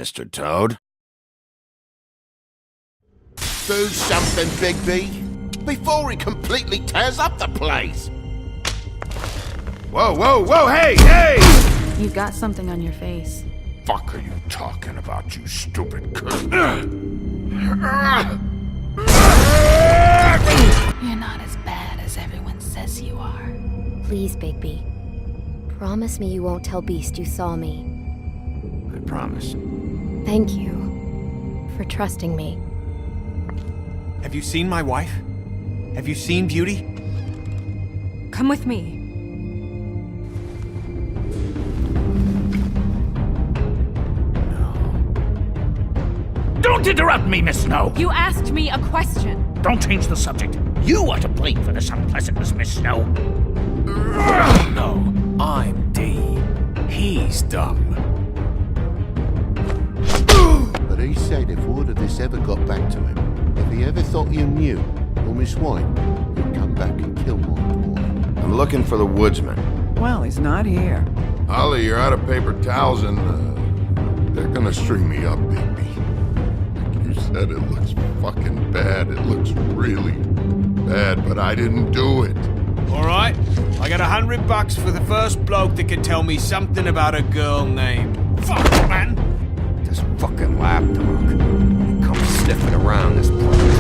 Mr. Toad. Do something, Bigby, before he completely tears up the place. Whoa, whoa, whoa, hey! You've got something on your face. Fuck are you talking about, you stupid cunt? You're not as bad as everyone says you are. Please, Bigby. Promise me you won't tell Beast you saw me. I promise. Thank you for trusting me. Have you seen my wife? Have you seen Beauty? Come with me. Don't interrupt me, Miss Snow! You asked me a question. Don't change the subject. You are to blame for this unpleasantness, Miss Snow. No, I'm D. He's dumb. But he said if word of this ever got back to him, if he ever thought you knew, or Miss White, he'd come back and kill my boy. I'm looking for the woodsman. Well, he's not here. Ollie, you're out of paper towels and, they're gonna string me up, Bigby. Like you said, it looks fucking bad. It looks really bad, but I didn't do it. Alright, I got $100 for the first bloke that can tell me something about a girl named... Fuck, man! This fucking lapdog. He comes sniffing around this place.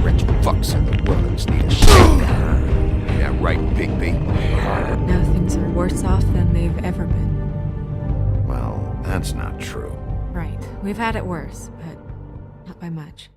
Rich fucks in the wilderness need a shakedown. Yeah, right, Bigby. Now things are worse off than they've ever been. Well, that's not true. Right. We've had it worse, but not by much.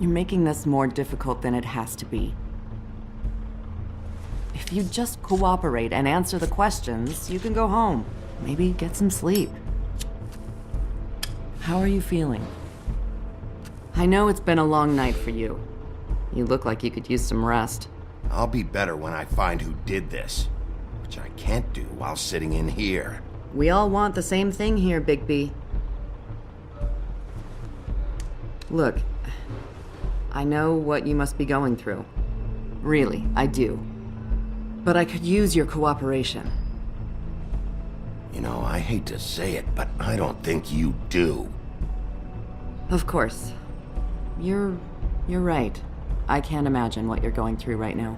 You're making this more difficult than it has to be. If you just cooperate and answer the questions, you can go home. Maybe get some sleep. How are you feeling? I know it's been a long night for you. You look like you could use some rest. I'll be better when I find who did this, which I can't do while sitting in here. We all want the same thing here, Bigby. Look, I know what you must be going through. Really, I do. But I could use your cooperation. You know, I hate to say it, but I don't think you do. Of course. You're right. I can't imagine what you're going through right now.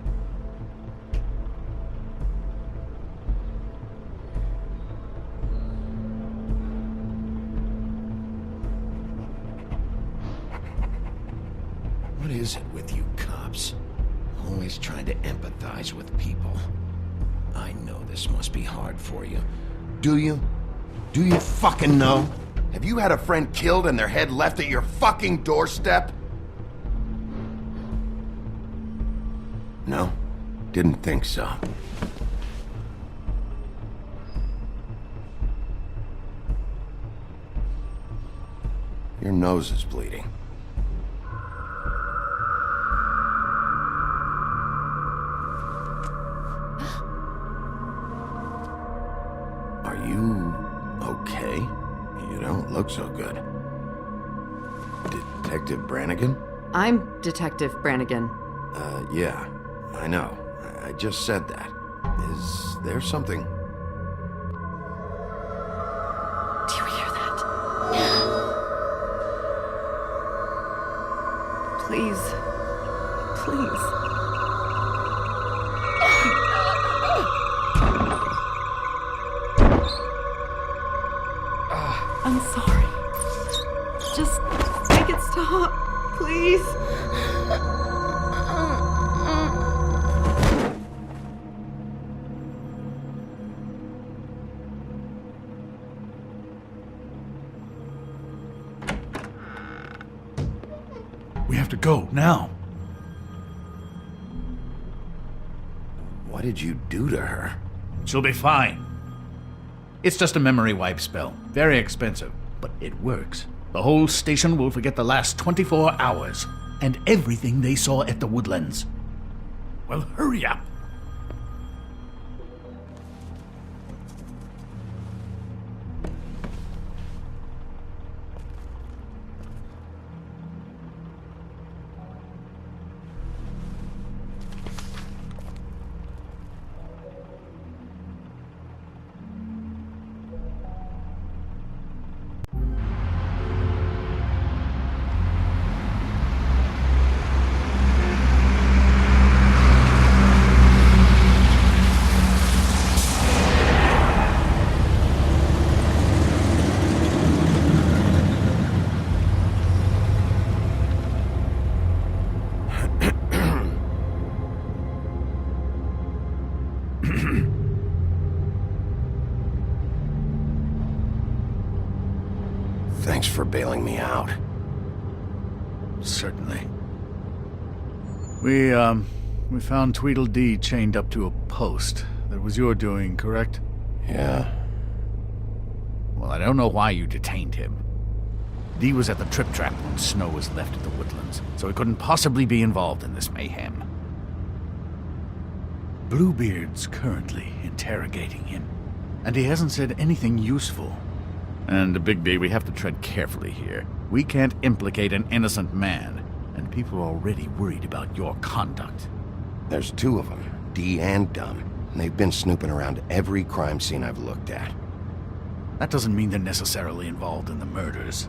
What is it with you cops? Always trying to empathize with people. I know this must be hard for you. Do you? Do you fucking know? Have you had a friend killed and their head left at your fucking doorstep? No? Didn't think so. Your nose is bleeding. Are you okay? You don't look so good. Detective Brannigan? I'm Detective Brannigan. Yeah, I know. I just said that. Is there something? Do you hear that? Please. Please. I'm sorry. Just make it stop, please. to go, now. What did you do to her? She'll be fine. It's just a memory wipe spell. Very expensive, but it works. The whole station will forget the last 24 hours, and everything they saw at the Woodlands. Well, hurry up. Thanks for bailing me out. Certainly. We found Tweedledee chained up to a post. That was your doing, correct? Yeah. Well, I don't know why you detained him. Dee was at the Trip Trap when Snow was left at the Woodlands, so he couldn't possibly be involved in this mayhem. Bluebeard's currently interrogating him, and he hasn't said anything useful. And, Bigby, we have to tread carefully here. We can't implicate an innocent man, and people are already worried about your conduct. There's two of them, Dee and Dumb, and they've been snooping around every crime scene I've looked at. That doesn't mean they're necessarily involved in the murders.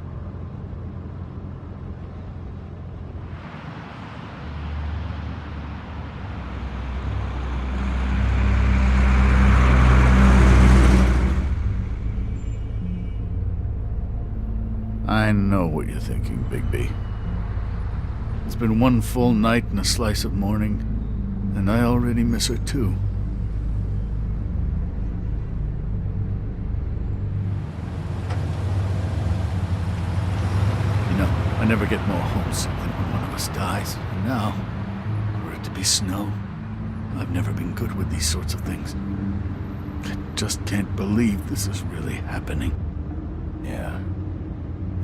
I know what you're thinking, Bigby. It's been one full night and a slice of morning, and I already miss her too. You know, I never get more homesick than when one of us dies, and now, were it to be Snow, I've never been good with these sorts of things. I just can't believe this is really happening. Yeah.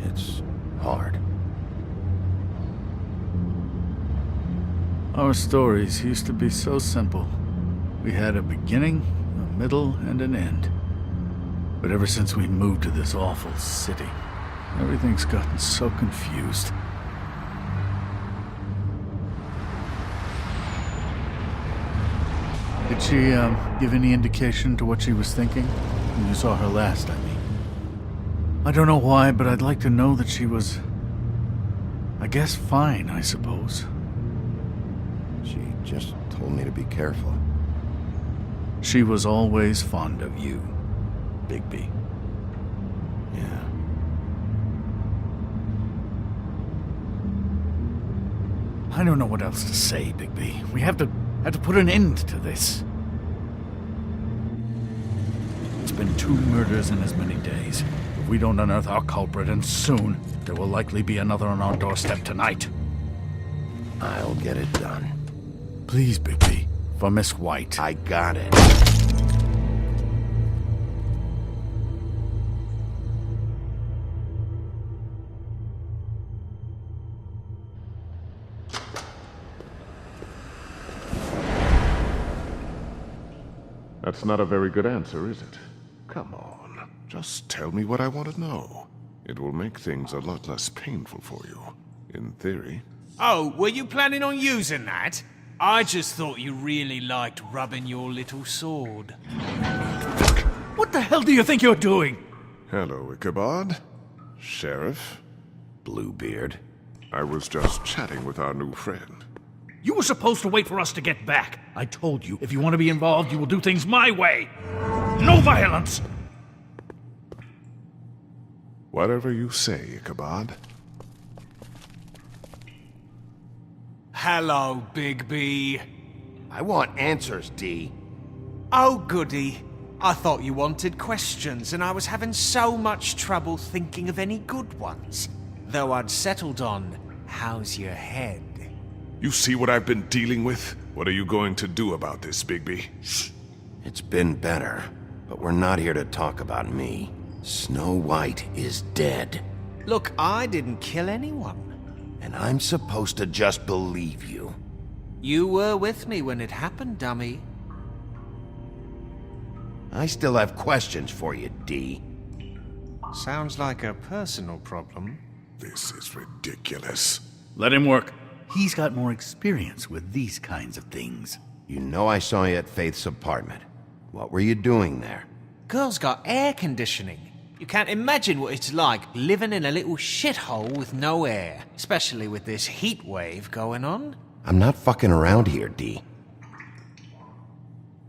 It's hard. Our stories used to be so simple. We had a beginning, a middle, and an end. But ever since we moved to this awful city, everything's gotten so confused. Did she, give any indication to what she was thinking? When you saw her last, I mean. I don't know why, but I'd like to know that she was, I guess, fine, I suppose. She just told me to be careful. She was always fond of you, Bigby. Yeah. I don't know what else to say, Bigby. We have to put an end to this. It's been 2 murders in as many days. If we don't unearth our culprit, and soon, there will likely be another on our doorstep tonight. I'll get it done. Please, Bigby. For Miss White. I got it. That's not a very good answer, is it? Come on. Just tell me what I want to know. It will make things a lot less painful for you. In theory. Oh, were you planning on using that? I just thought you really liked rubbing your little sword. What the hell do you think you're doing? Hello, Ichabod. Sheriff. Bluebeard. I was just chatting with our new friend. You were supposed to wait for us to get back. I told you, if you want to be involved, you will do things my way. No violence! Whatever you say, Ichabod. Hello, Bigby. I want answers, Dee. Oh, goody. I thought you wanted questions, and I was having so much trouble thinking of any good ones. Though I'd settled on, how's your head? You see what I've been dealing with? What are you going to do about this, Bigby? It's been better, but we're not here to talk about me. Snow White is dead. Look, I didn't kill anyone. And I'm supposed to just believe you. You were with me when it happened, dummy. I still have questions for you, D. Sounds like a personal problem. This is ridiculous. Let him work. He's got more experience with these kinds of things. You know I saw you at Faith's apartment. What were you doing there? Girl's got air conditioning. You can't imagine what it's like living in a little shithole with no air, especially with this heat wave going on. I'm not fucking around here, D.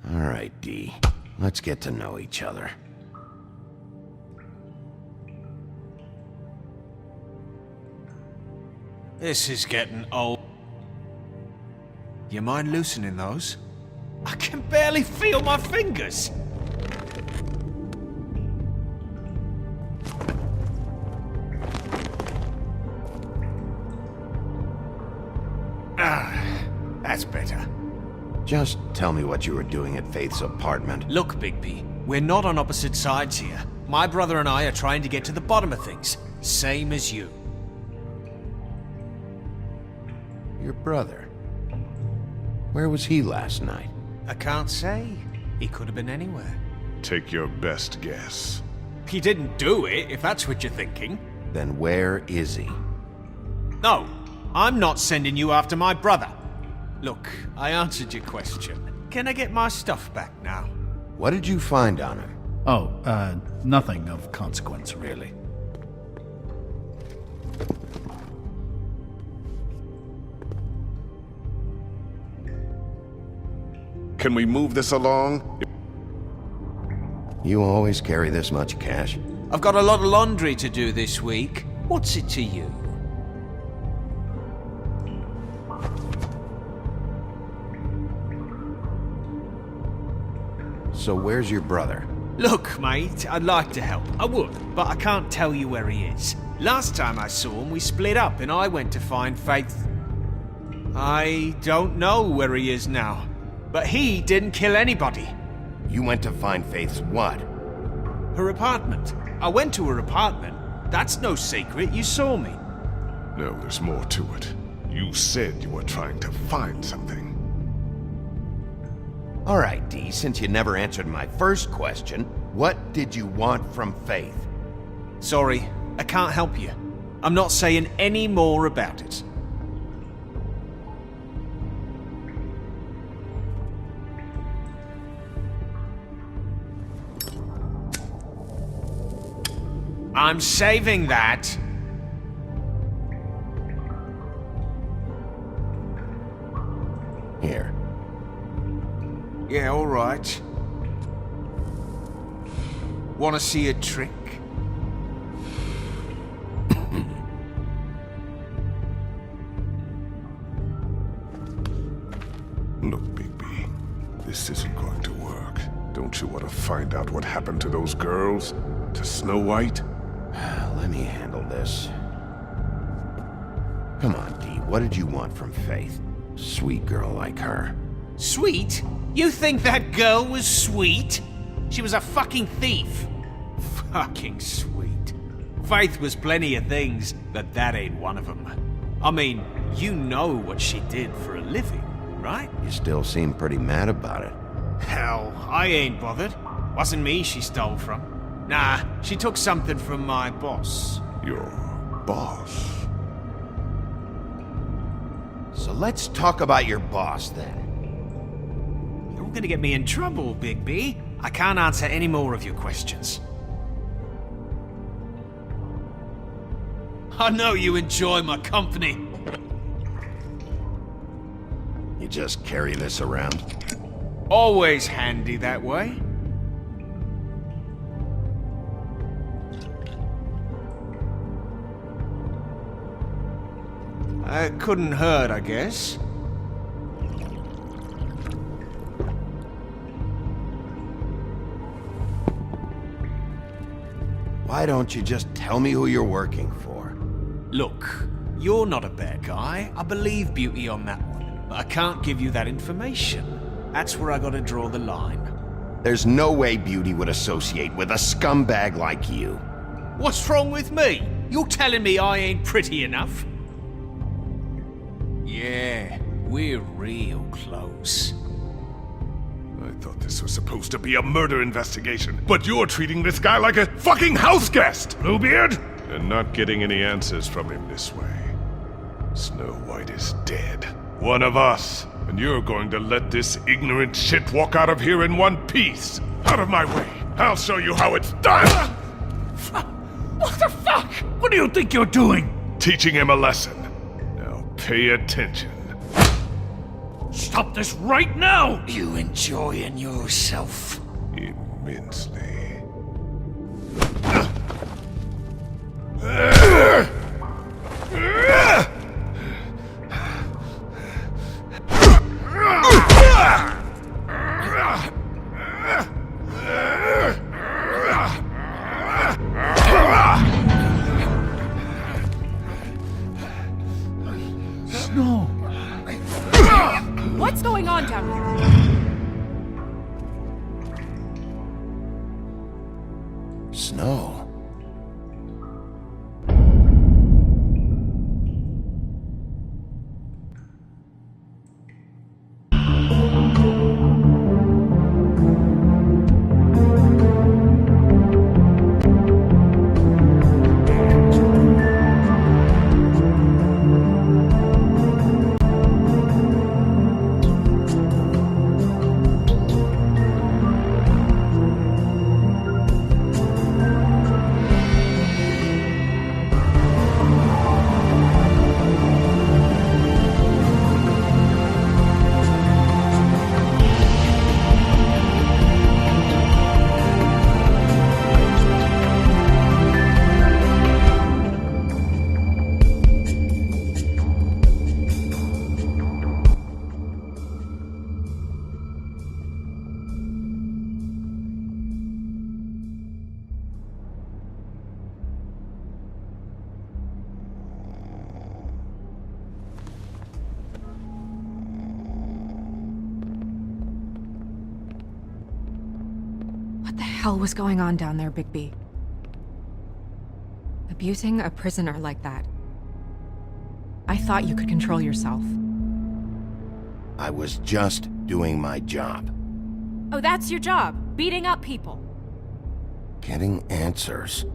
All right, D. Let's get to know each other. This is getting old. You mind loosening those? I can barely feel my fingers. That's better. Just tell me what you were doing at Faith's apartment. Look, Bigby, we're not on opposite sides here. My brother and I are trying to get to the bottom of things, same as you. Your brother? Where was he last night? I can't say. He could have been anywhere. Take your best guess. He didn't do it, if that's what you're thinking. Then where is he? No, I'm not sending you after my brother. Look, I answered your question. Can I get my stuff back now? What did you find on him? Oh, nothing of consequence, really. Can we move this along? You always carry this much cash? I've got a lot of laundry to do this week. What's it to you? So where's your brother? Look, mate, I'd like to help. I would, but I can't tell you where he is. Last time I saw him, we split up and I went to find Faith. I don't know where he is now, but he didn't kill anybody. You went to find Faith's what? Her apartment. I went to her apartment. That's no secret, you saw me. No, there's more to it. You said you were trying to find something. All right, D, since you never answered my first question, what did you want from Faith? Sorry, I can't help you. I'm not saying any more about it. I'm saving that. Here. Yeah, all right. Want to see a trick? Look, Bigby, this isn't going to work. Don't you want to find out what happened to those girls? To Snow White? Let me handle this. Come on, D, what did you want from Faith? Sweet girl like her. Sweet? You think that girl was sweet? She was a fucking thief. Fucking sweet. Faith was plenty of things, but that ain't one of them. I mean, you know what she did for a living, right? You still seem pretty mad about it. Hell, I ain't bothered. Wasn't me she stole from. Nah, she took something from my boss. Your boss? So let's talk about your boss, then. You're gonna get me in trouble, Bigby. I can't answer any more of your questions. I know you enjoy my company. You just carry this around? Always handy that way. It couldn't hurt, I guess. Why don't you just tell me who you're working for? Look, You're not a bad guy. I believe Beauty on that one. But I can't give you that information. That's where I gotta draw the line. There's no way Beauty would associate with a scumbag like you. What's wrong with me? You're telling me I ain't pretty enough? Yeah, we're real close. I thought this was supposed to be a murder investigation, but you're treating this guy like a fucking house guest, Bluebeard! And not getting any answers from him this way. Snow White is dead. One of us. And you're going to let this ignorant shit walk out of here in one piece. Out of my way. I'll show you how it's done! What the fuck? What do you think you're doing? Teaching him a lesson. Now pay attention. Stop this right now! You enjoying yourself? Immensely. Snow! What's going on down here? Snow. What the hell was going on down there, Bigby? Abusing a prisoner like that. I thought you could control yourself. I was just doing my job. Oh, that's your job? Beating up people? Getting answers.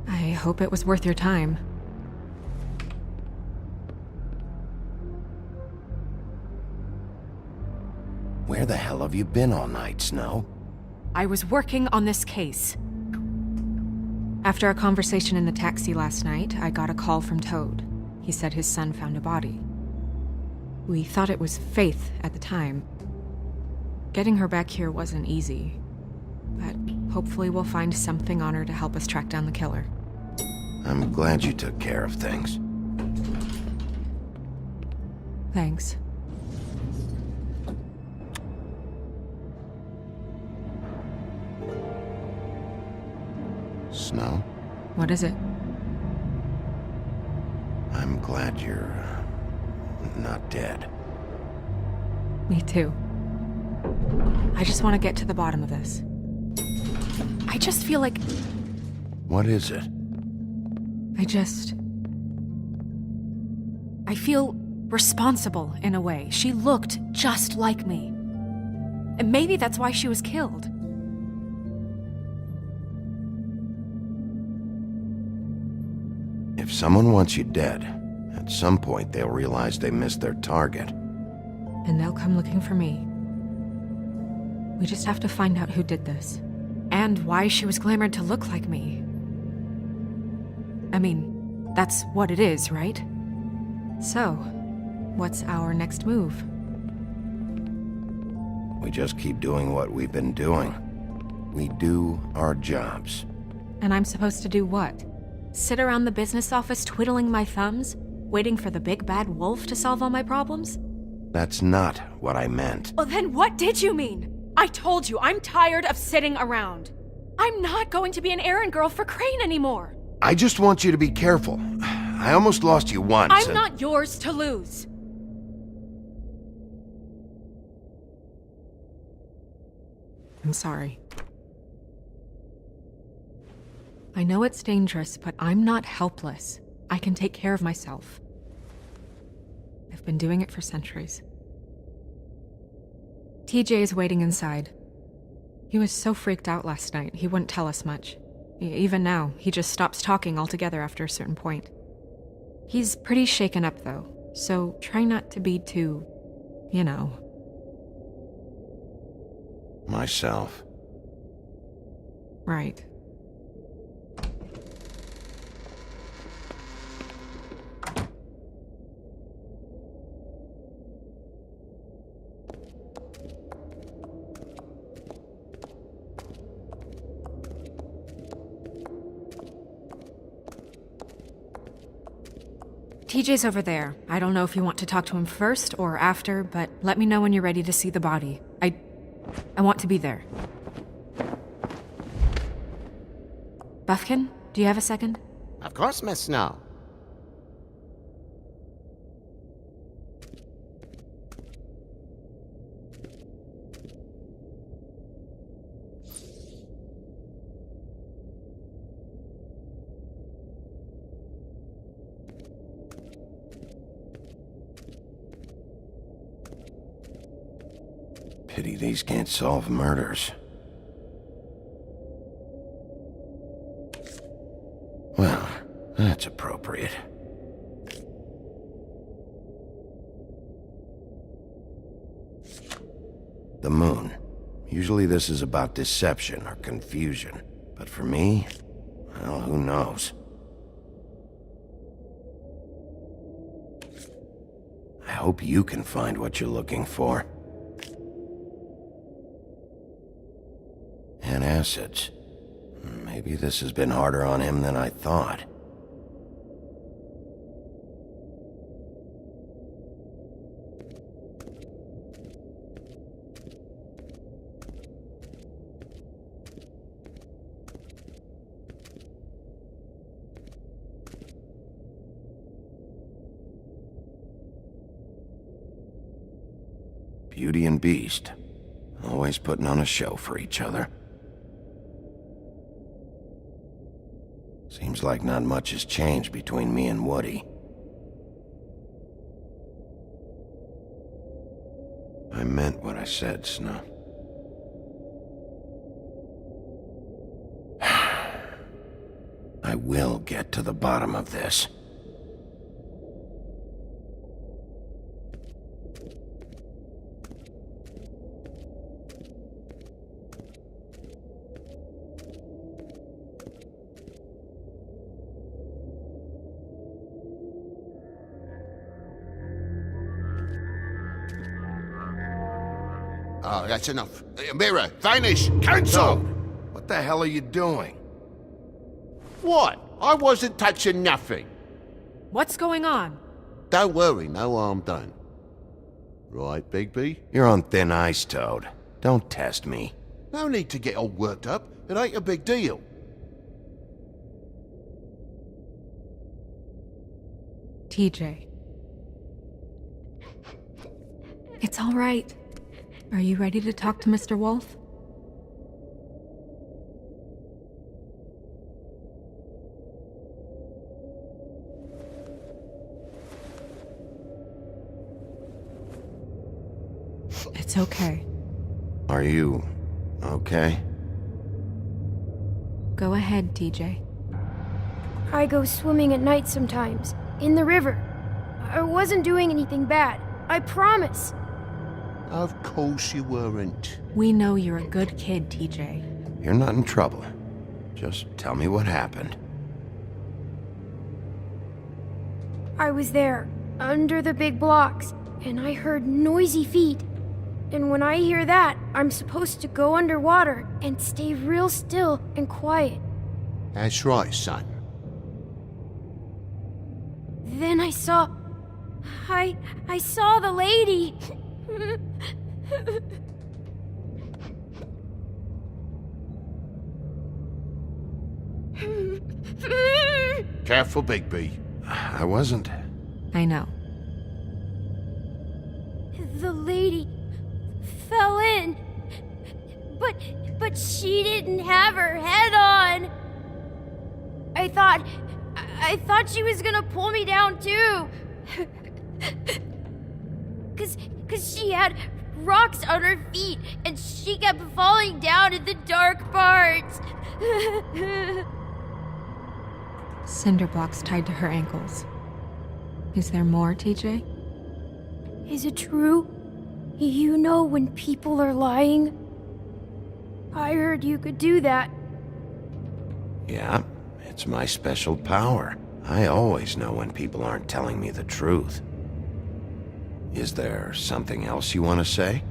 I hope it was worth your time. Where the hell have you been all night, Snow? I was working on this case. After a conversation in the taxi last night, I got a call from Toad. He said his son found a body. We thought it was Faith at the time. Getting her back here wasn't easy, but hopefully we'll find something on her to help us track down the killer. I'm glad you took care of things. Thanks. Snow? What is it? I'm glad you're not dead. Me too. I just want to get to the bottom of this. I just feel like... What is it? I feel responsible in a way. She looked just like me. And maybe that's why she was killed. If someone wants you dead, at some point they'll realize they missed their target. And they'll come looking for me. We just have to find out who did this. And why she was glamored to look like me. I mean, that's what it is, right? So, what's our next move? We just keep doing what we've been doing. We do our jobs. And I'm supposed to do what? Sit around the business office twiddling my thumbs, waiting for the big bad wolf to solve all my problems? That's not what I meant. Well, then what did you mean? I told you, I'm tired of sitting around. I'm not going to be an errand girl for Crane anymore. I just want you to be careful. I almost lost you once. I'm and- not yours to lose. I'm sorry. I know it's dangerous, but I'm not helpless. I can take care of myself. I've been doing it for centuries. TJ is waiting inside. He was so freaked out last night, he wouldn't tell us much. Even now, he just stops talking altogether after a certain point. He's pretty shaken up, though, so try not to be too, you know. Myself. Right. TJ's over there. I don't know if you want to talk to him first or after, but let me know when you're ready to see the body. I want to be there. Buffkin, do you have a second? Of course, Miss Snow. Pity these can't solve murders. Well, that's appropriate. The moon. Usually this is about deception or confusion. But for me, well, who knows? I hope you can find what you're looking for. And acids. Maybe this has been harder on him than I thought. Beauty and Beast. Always putting on a show for each other. Seems like not much has changed between me and Woody. I meant what I said, Snow. I will get to the bottom of this. Oh, that's enough. Mirror, vanish, cancel! What the hell are you doing? What? I wasn't touching nothing. What's going on? Don't worry, no harm done. Right, Bigby? You're on thin ice, Toad. Don't test me. No need to get all worked up. It ain't a big deal. TJ. It's all right. Are you ready to talk to Mr. Wolf? It's okay. Are you okay? Go ahead, TJ. I go swimming at night sometimes, in the river. I wasn't doing anything bad, I promise. Of course you weren't. We know you're a good kid, TJ. You're not in trouble. Just tell me what happened. I was there, under the big blocks, and I heard noisy feet. And when I hear that, I'm supposed to go underwater and stay real still and quiet. That's right, son. Then I saw the lady. Careful, Bigby. I wasn't. I know. The lady fell in. But she didn't have her head on. I thought she was gonna pull me down too. Cause she had rocks on her feet and she kept falling down in the dark parts. Cinder blocks tied to her ankles. Is there more, TJ? Is it true? You know when people are lying? I heard you could do that. Yeah, it's my special power. I always know when people aren't telling me the truth. Is there something else you want to say?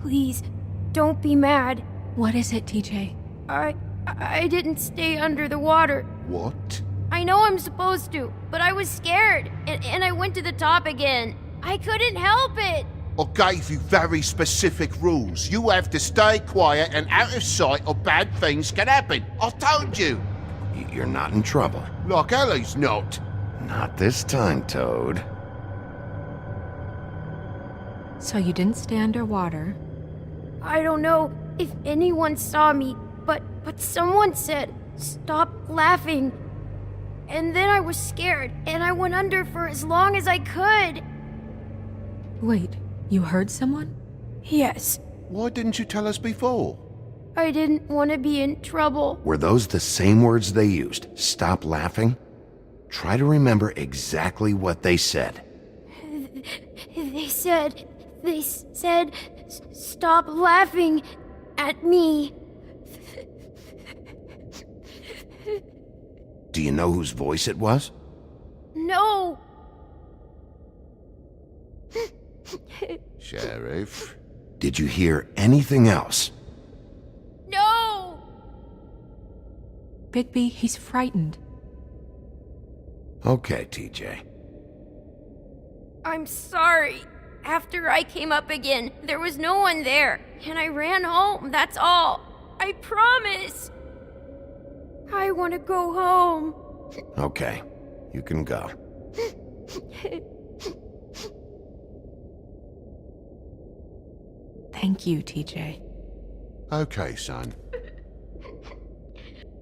Please, don't be mad. What is it, TJ? I didn't stay under the water. What? I know I'm supposed to, but I was scared, and I went to the top again. I couldn't help it. I gave you very specific rules. You have to stay quiet and out of sight or bad things can happen. I told you. You're not in trouble. Like Ellie's not. Not this time, Toad. So you didn't stay underwater. I don't know if anyone saw me, but someone said, "Stop laughing." And then I was scared, and I went under for as long as I could. Wait, you heard someone? Yes, Why didn't you tell us before? I didn't want to be in trouble. Were those the same words they used? Stop laughing? Try to remember exactly what they said. They said, "Stop laughing at me." Do you know whose voice it was? No. Sheriff? Did you hear anything else? No. Bigby, he's frightened. Okay, TJ. I'm sorry. After I came up again, there was no one there, and I ran home, that's all. I promise. I want to go home. Okay, you can go. Thank you, TJ. Okay, son.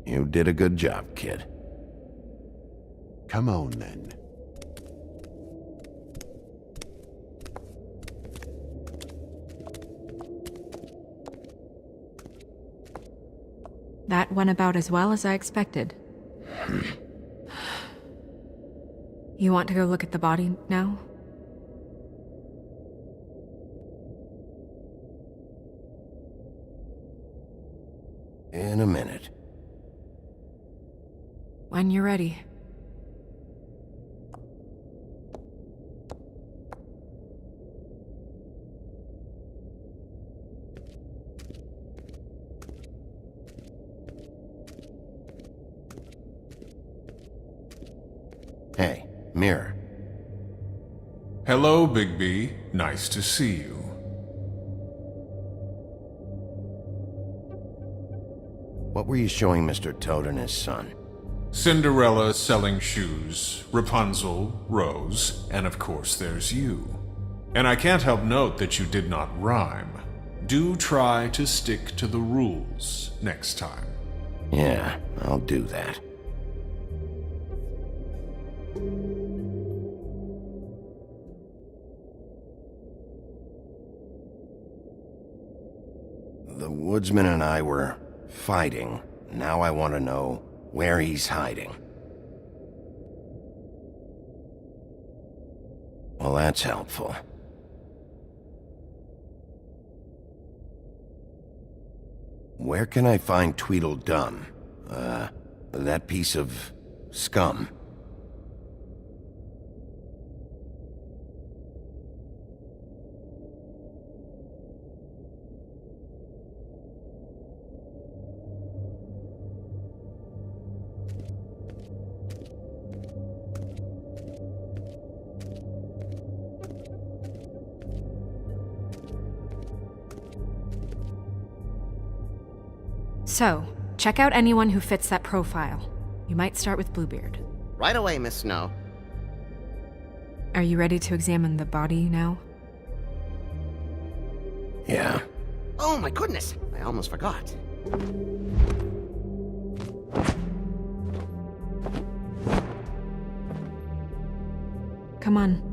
You did a good job, kid. Come on, then. That went about as well as I expected. You want to go look at the body now? In a minute. When you're ready. Hey, Mirror. Hello, Bigby. Nice to see you. What were you showing Mr. Toad and his son? Cinderella selling shoes, Rapunzel, Rose, and of course there's you. And I can't help note that you did not rhyme. Do try to stick to the rules next time. Yeah, I'll do that. The woodsman and I were fighting. Now I want to know where he's hiding. Well, that's helpful. Where can I find Tweedledum? That piece of scum. So, check out anyone who fits that profile. You might start with Bluebeard. Right away, Miss Snow. Are you ready to examine the body now? Yeah. Oh my goodness, I almost forgot. Come on.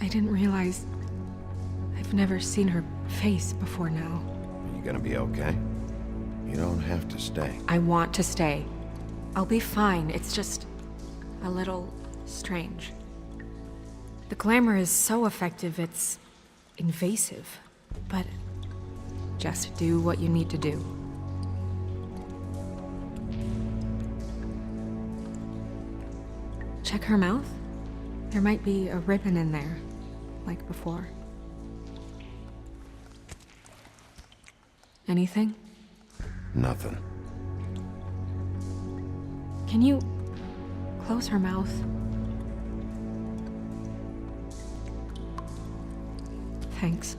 I didn't realize I've never seen her face before now. Are you gonna be okay? You don't have to stay. I want to stay. I'll be fine. It's just a little strange. The glamour is so effective, it's invasive. But just do what you need to do. Check her mouth. There might be a ribbon in there, like before. Anything? Nothing. Can you close her mouth? Thanks.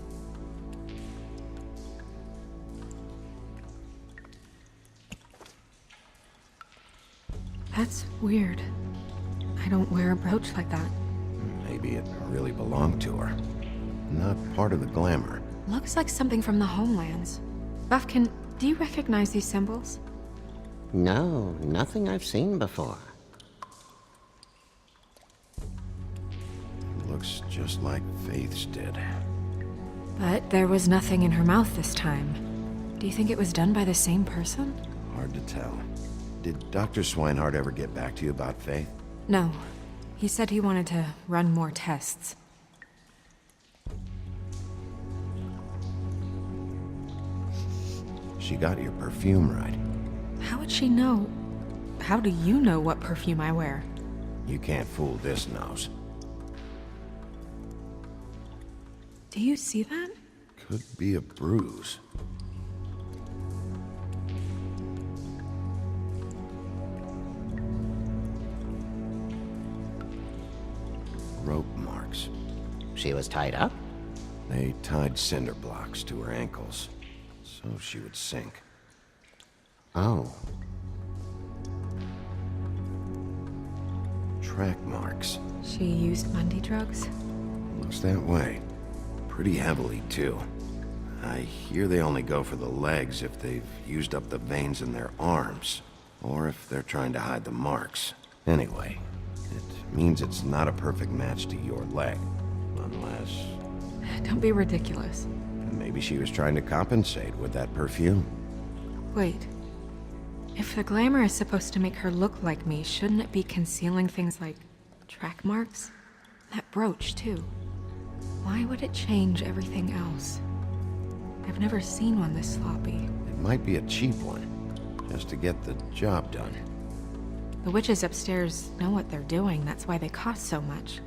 That's weird. I don't wear a brooch like that. Maybe it really belonged to her. Not part of the glamour. Looks like something from the homelands. Buffkin, do you recognize these symbols? No, nothing I've seen before. Looks just like Faith's did. But there was nothing in her mouth this time. Do you think it was done by the same person? Hard to tell. Did Dr. Swinehart ever get back to you about Faith? No. He said he wanted to run more tests. She got your perfume right. How would she know? How do you know what perfume I wear? You can't fool this nose. Do you see that? Could be a bruise. Rope marks. She was tied up? They tied cinder blocks to her ankles, so she would sink. Oh. Track marks. She used Mundy drugs? Looks that way. Pretty heavily, too. I hear they only go for the legs if they've used up the veins in their arms, or if they're trying to hide the marks. Anyway, it means it's not a perfect match to your leg, unless... Don't be ridiculous. Maybe she was trying to compensate with that perfume. Wait. If the glamour is supposed to make her look like me, shouldn't it be concealing things like track marks? That brooch, too. Why would it change everything else? I've never seen one this sloppy. It might be a cheap one, just to get the job done. The witches upstairs know what they're doing, that's why they cost so much.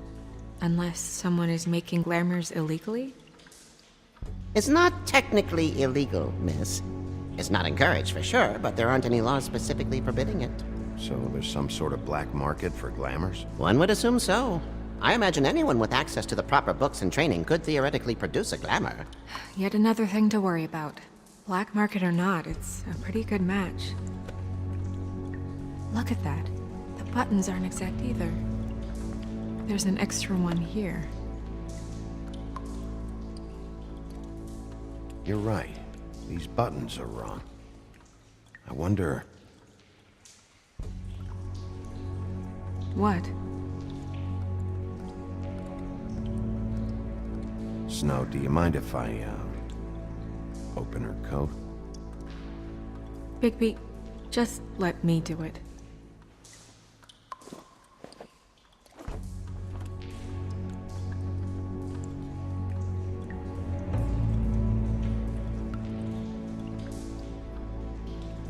Unless someone is making glamours illegally? It's not technically illegal, miss. It's not encouraged for sure, but there aren't any laws specifically forbidding it. So there's some sort of black market for glamours? One would assume so. I imagine anyone with access to the proper books and training could theoretically produce a glamour. Yet another thing to worry about. Black market or not, it's a pretty good match. Look at that. The buttons aren't exact either. There's an extra one here. You're right. These buttons are wrong. I wonder... What? Snow, do you mind if I, open her coat? Bigby, just let me do it.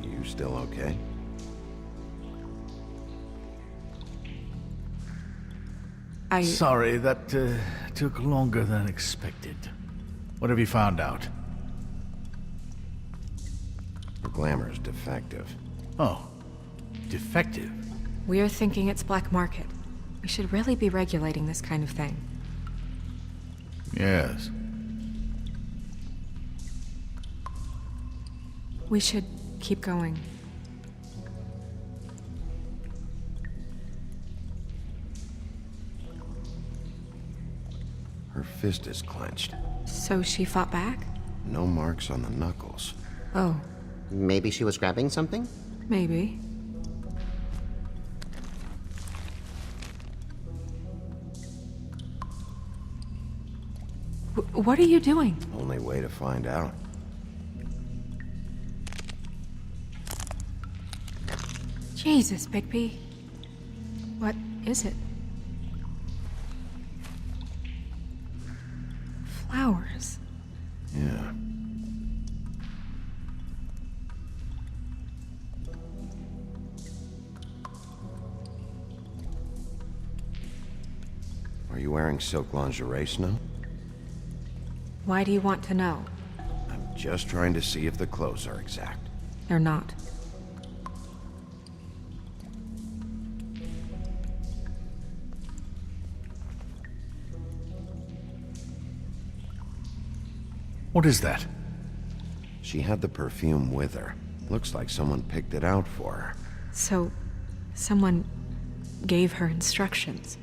You still okay? Sorry, that took longer than expected. What have you found out? The glamour's defective. Oh, defective? We're thinking it's black market. We should really be regulating this kind of thing. Yes. We should keep going. Her fist is clenched. So she fought back? No marks on the knuckles. Oh, Maybe she was grabbing something? maybe. What are you doing? Only way to find out. Jesus, Bigby. What is it? Flowers. Yeah. Are you wearing silk lingerie, Snow? Why do you want to know? I'm just trying to see if the clothes are exact. They're not. What is that? She had the perfume with her. Looks like someone picked it out for her. So, someone gave her instructions.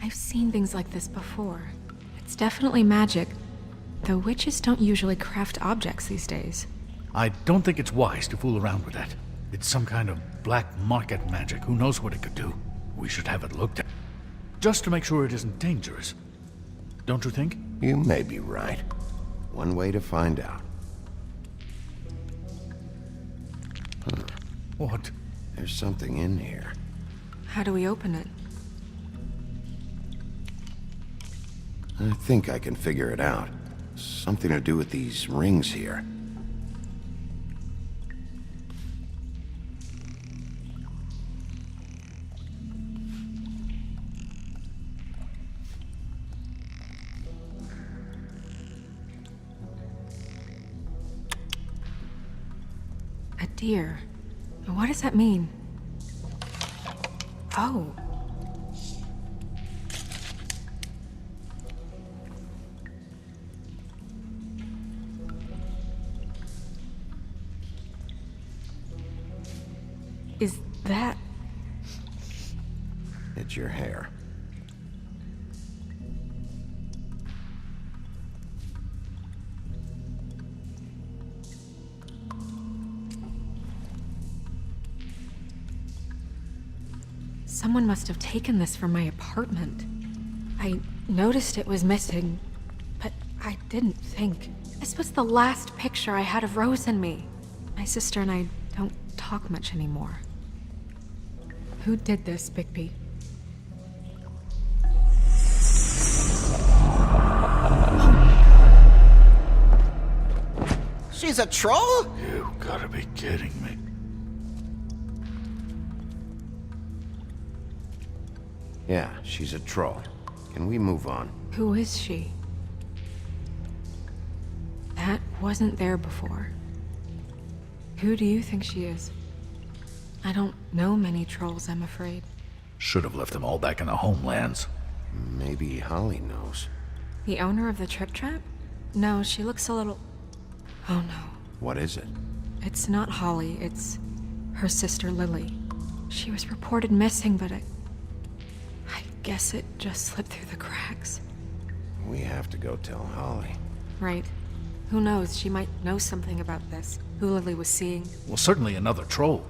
I've seen things like this before. It's definitely magic, though witches don't usually craft objects these days. I don't think it's wise to fool around with that. It's some kind of black market magic. Who knows what it could do? We should have it looked at. Just to make sure it isn't dangerous. Don't you think? You may be right. One way to find out. Huh. What? There's something in here. How do we open it? I think I can figure it out. Something to do with these rings here. A deer. What does that mean? Oh. Is that... It's your hair. Someone must have taken this from my apartment. I noticed it was missing, but I didn't think. This was the last picture I had of Rose and me. My sister and I don't talk much anymore. Who did this, Bigby? She's a troll? You gotta be kidding me. Yeah, she's a troll. Can we move on? Who is she? That wasn't there before. Who do you think she is? I don't know many trolls, I'm afraid. Should have left them all back in the homelands. Maybe Holly knows. The owner of the Trip Trap? No, she looks a little... Oh no. What is it? It's not Holly, it's her sister Lily. She was reported missing, but I guess it just slipped through the cracks. We have to go tell Holly. Right. Who knows, she might know something about this. Who Lily was seeing. Well, certainly another troll.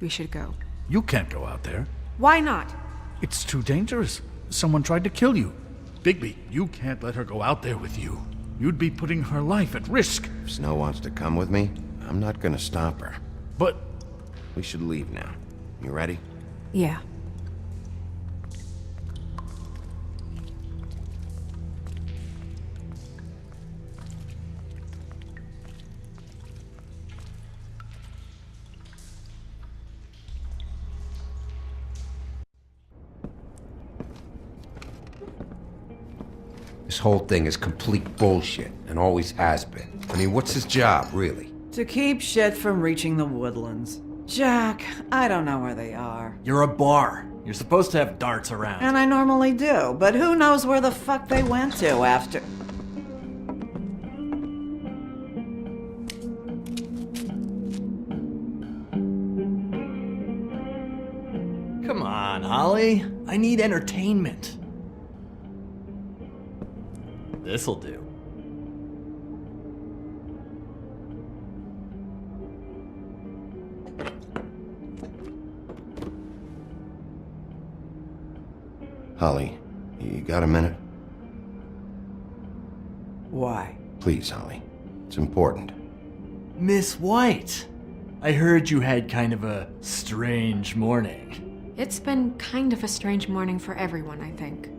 We should go. You can't go out there. Why not? It's too dangerous. Someone tried to kill you. Bigby, you can't let her go out there with you. You'd be putting her life at risk. If Snow wants to come with me, I'm not gonna stop her. But We should leave now. You ready? Yeah. This whole thing is complete bullshit, and always has been. I mean, what's his job, really? To keep shit from reaching the woodlands. Jack, I don't know where they are. You're a bar. You're supposed to have darts around. And I normally do, but who knows where the fuck they went to after... Come on, Holly. I need entertainment. This'll do. Holly, you got a minute? Why? Please, Holly. It's important. Miss White, I heard you had kind of a strange morning. It's been kind of a strange morning for everyone, I think.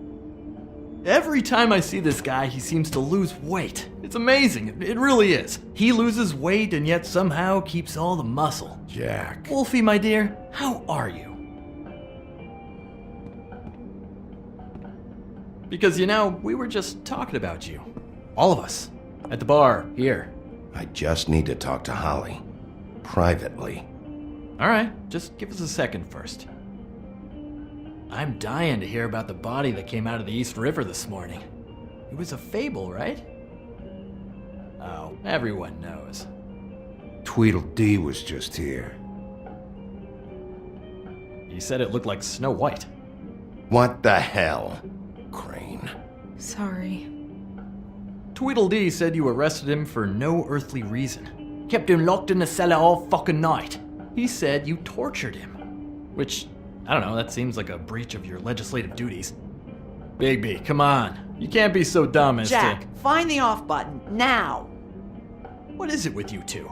Every time I see this guy, he seems to lose weight. It's amazing. It really is. He loses weight and yet somehow keeps all the muscle. Jack. Wolfie, my dear, how are you? Because, you know, we were just talking about you. All of us. At the bar, here. I just need to talk to Holly. Privately. Alright, just give us a second first. I'm dying to hear about the body that came out of the East River this morning. It was a fable, right? Oh, everyone knows. Tweedledee was just here. He said it looked like Snow White. What the hell? Crane. Sorry. Tweedledee said you arrested him for no earthly reason. Kept him locked in the cellar all fucking night. He said you tortured him. Which, I don't know, that seems like a breach of your legislative duties. Bigby, come on. You can't be so dumb as Jack, find the off button, now! What is it with you two?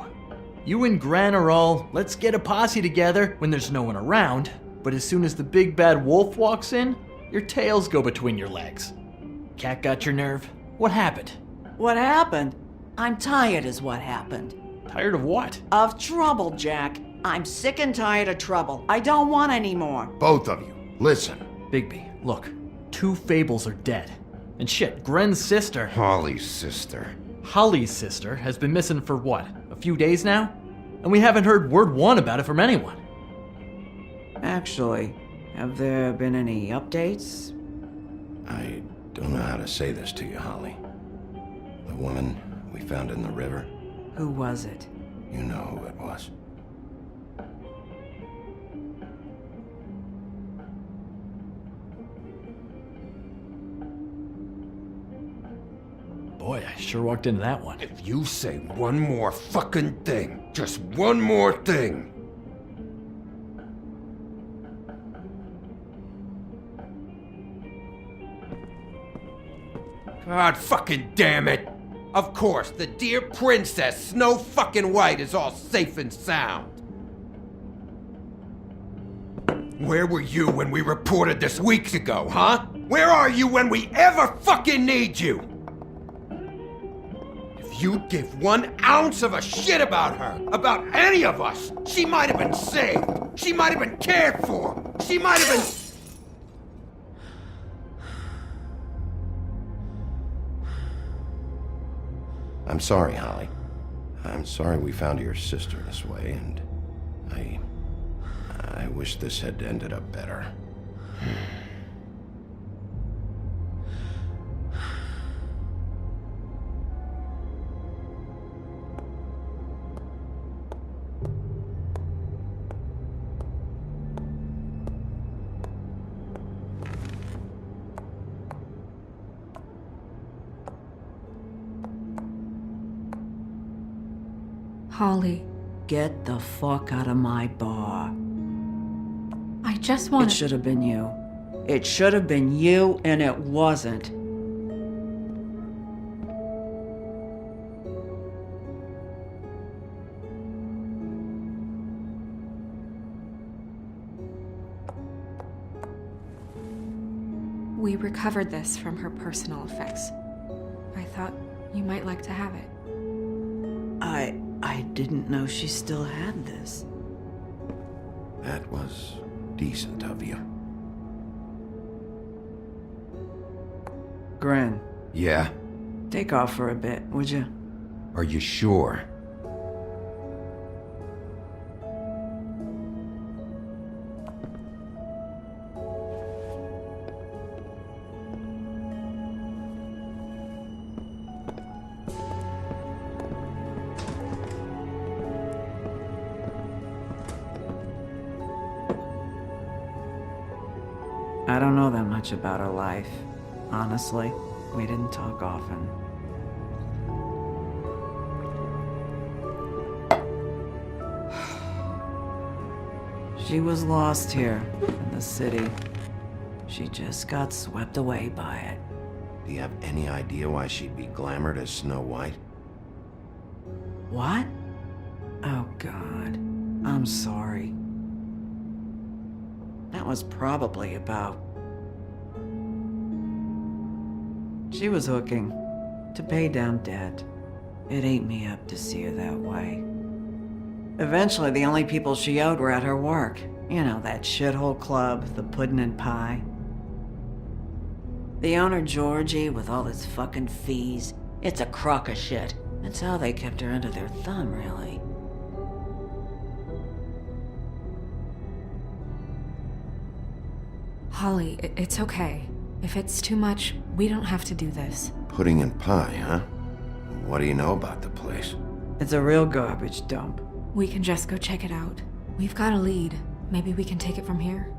You and Gran are all, let's get a posse together when there's no one around, but as soon as the big bad wolf walks in, your tails go between your legs. Cat got your nerve? What happened? What happened? I'm tired is what happened. Tired of what? Of trouble, Jack. I'm sick and tired of trouble. I don't want any more. Both of you, listen. Bigby, look. 2 fables are dead. And shit, Gren's sister... Holly's sister. Holly's sister has been missing for what? A few days now? And we haven't heard word one about it from anyone. Actually, have there been any updates? I don't know how to say this to you, Holly. The woman we found in the river. Who was it? You know who it was. Boy, I sure walked into that one. If you say one more fucking thing, just one more thing. God fucking damn it! Of course, the dear princess Snow fucking White is all safe and sound. Where were you when we reported this weeks ago, huh? Where are you when we ever fucking need you? If you'd give 1 ounce of a shit about her, about any of us, she might have been saved. She might have been cared for. She might have been... I'm sorry, Holly. I'm sorry we found your sister this way, and I wish this had ended up better. Holly. Get the fuck out of my bar. just want It should have been you. It should have been you, and it wasn't. We recovered this from her personal effects. I thought you might like to have it. I didn't know she still had this. That was decent of you. Gren, Yeah? take off for a bit, would you? Are you sure? I don't know that much about her life. Honestly, we didn't talk often. She was lost here in the city. She just got swept away by it. Do you have any idea why she'd be glamored as Snow White? What? Oh, God. I'm sorry. That was probably about... She was hooking to pay down debt. It ate me up to see her that way. Eventually, the only people she owed were at her work. You know, that shithole club, the Puddin' and Pie. The owner, Georgie, with all his fucking fees, it's a crock of shit. That's how they kept her under their thumb, really. Holly, it's okay. If it's too much, we don't have to do this. Pudding and pie, huh? What do you know about the place? It's a real garbage dump. We can just go check it out. We've got a lead. Maybe we can take it from here.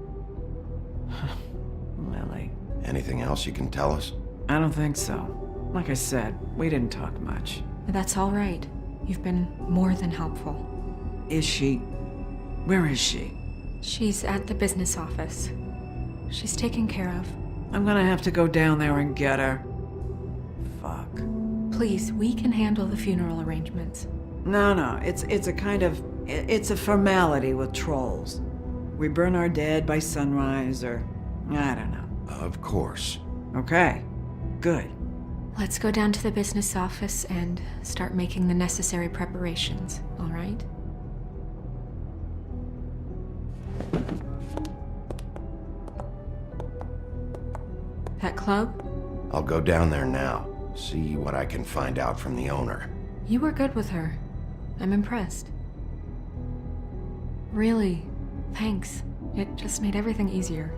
Lily. Anything else you can tell us? I don't think so. Like I said, we didn't talk much. That's all right. You've been more than helpful. Is she? Where is she? She's at the business office. She's taken care of. I'm gonna have to go down there and get her. Fuck. Please, we can handle the funeral arrangements. No, it's a kind of... It's a formality with trolls. We burn our dead by sunrise, or... I don't know. Of course. Okay. Good. Let's go down to the business office and start making the necessary preparations, all right? That club? I'll go down there now. See what I can find out from the owner. You were good with her. I'm impressed. Really, thanks. It just made everything easier.